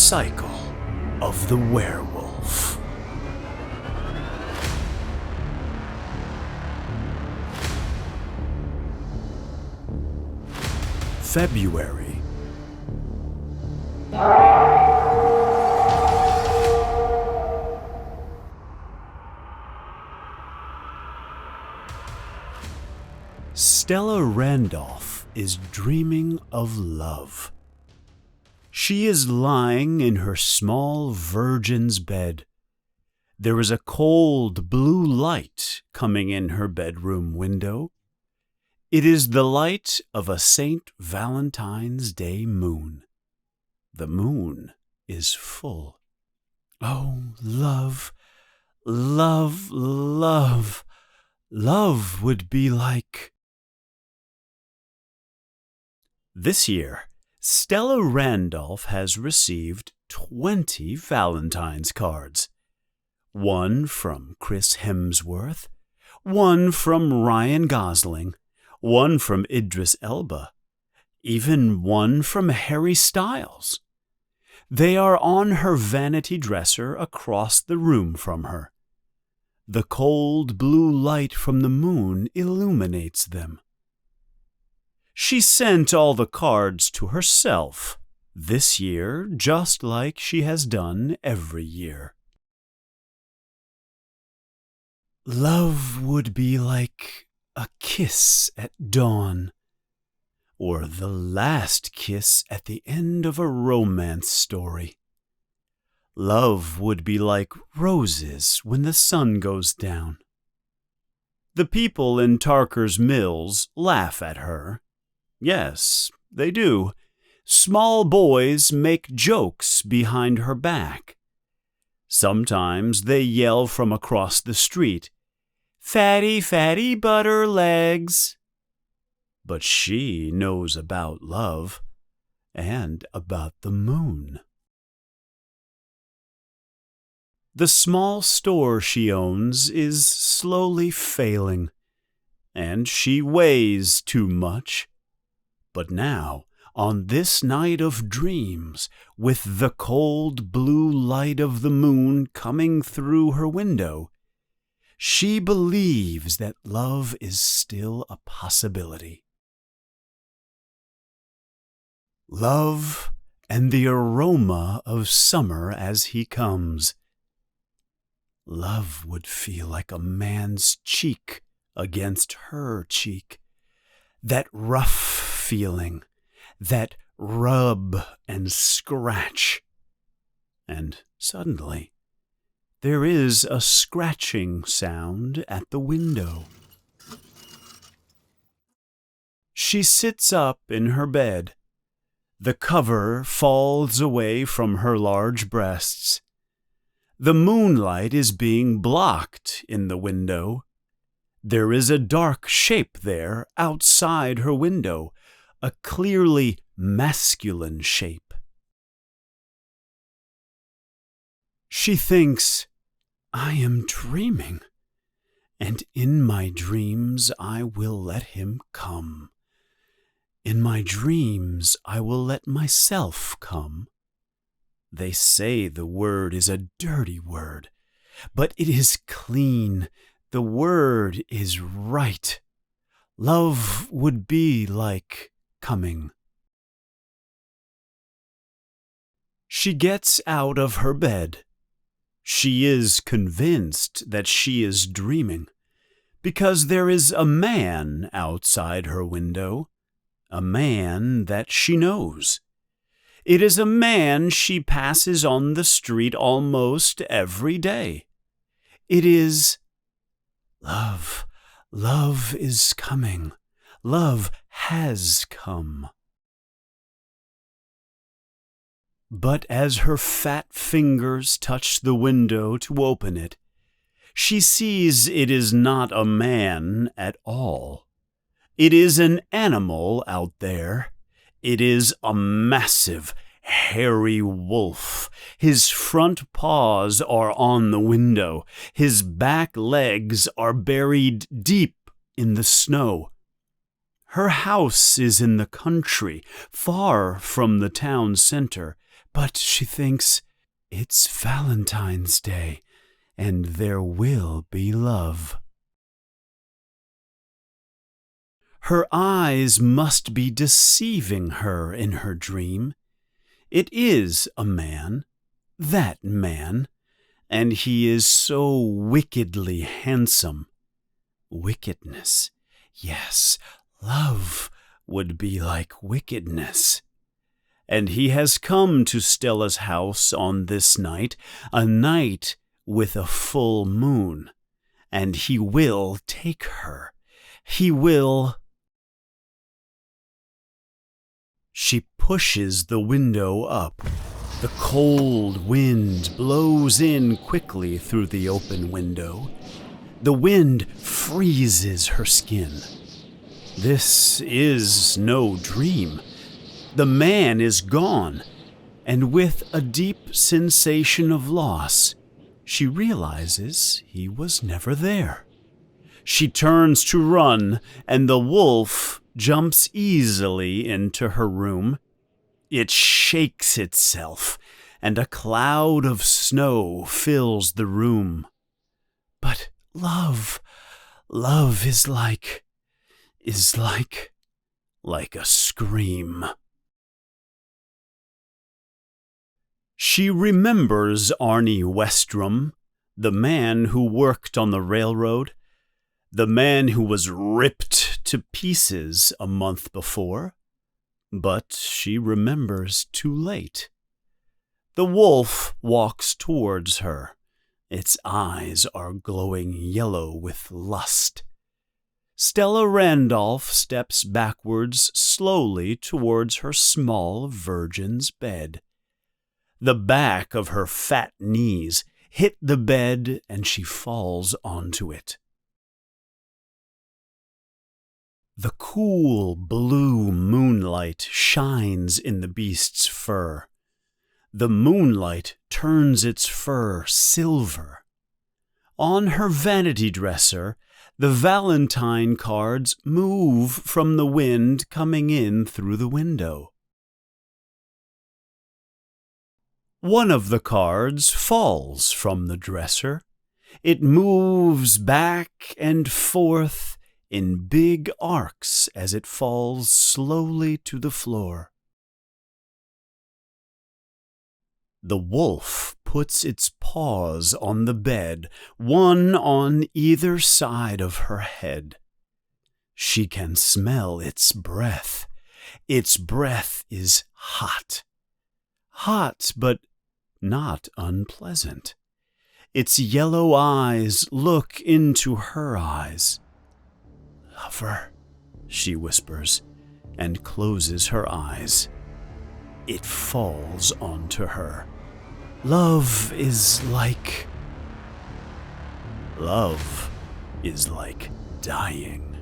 cycle of the werewolf. February. Stella Randolph is dreaming of love. She is lying in her small virgin's bed. There is a cold blue light coming in her bedroom window. It is the light of a St. Valentine's Day moon. The moon is full. Oh, love, love, love. Love would be like... This year, Stella Randolph has received 20 Valentine's cards. One from Chris Hemsworth, one from Ryan Gosling, one from Idris Elba, even one from Harry Styles. They are on her vanity dresser across the room from her. The cold blue light from the moon illuminates them. She sent all the cards to herself this year, just like she has done every year. Love would be like a kiss at dawn, or the last kiss at the end of a romance story. Love would be like roses when the sun goes down. The people in Tarker's Mills laugh at her. Yes, they do. Small boys make jokes behind her back. Sometimes they yell from across the street, "Fatty, fatty butter legs." But she knows about love and about the moon. The small store she owns is slowly failing, and she weighs too much. But now, on this night of dreams, with the cold blue light of the moon coming through her window, she believes that love is still a possibility. Love and the aroma of summer as he comes. Love would feel like a man's cheek against her cheek. That rough feeling, that rub and scratch. And suddenly, there is a scratching sound at the window. She sits up in her bed. The cover falls away from her large breasts. The moonlight is being blocked in the window. There is a dark shape there outside her window, a clearly masculine shape. She thinks, I am dreaming, and in my dreams I will let him come. In my dreams I will let myself come. They say the word is a dirty word, but it is clean. The word is right. Love would be like coming. She gets out of her bed. She is convinced that she is dreaming, because there is a man outside her window, a man that she knows. It is a man she passes on the street almost every day. It is love. Love is coming. Love has come. But as her fat fingers touch the window to open it, she sees it is not a man at all. It is an animal out there. It is a massive, hairy wolf. His front paws are on the window. His back legs are buried deep in the snow. Her house is in the country, far from the town center, But she thinks, it's Valentine's Day, and there will be love. Her eyes must be deceiving her in her dream. It is a man, that man, and he is so wickedly handsome. Wickedness, yes, love would be like wickedness. And he has come to Stella's house on this night, a night with a full moon, and he will take her. He will. She pushes the window up. The cold wind blows in quickly through the open window. The wind freezes her skin. This is no dream. The man is gone, and with a deep sensation of loss, she realizes he was never there. She turns to run, and the wolf jumps easily into her room. It shakes itself, and a cloud of snow fills the room. But love is like a scream. She remembers Arnie Westrom, the man who worked on the railroad, the man who was ripped to pieces a month before. But she remembers too late. The wolf walks towards her. Its eyes are glowing yellow with lust. Stella Randolph steps backwards slowly towards her small virgin's bed. The back of her fat knees hit the bed, and she falls onto it. The cool blue moonlight shines in the beast's fur. The moonlight turns its fur silver. On her vanity dresser, the Valentine cards move from the wind coming in through the window. One of the cards falls from the dresser. It moves back and forth in big arcs as it falls slowly to the floor. The wolf puts its paws on the bed, one on either side of her head. She can smell its breath. Its breath is hot. Hot, but not unpleasant. Its yellow eyes look into her eyes. "Lover," she whispers, and closes her eyes. It falls onto her. Love is like dying.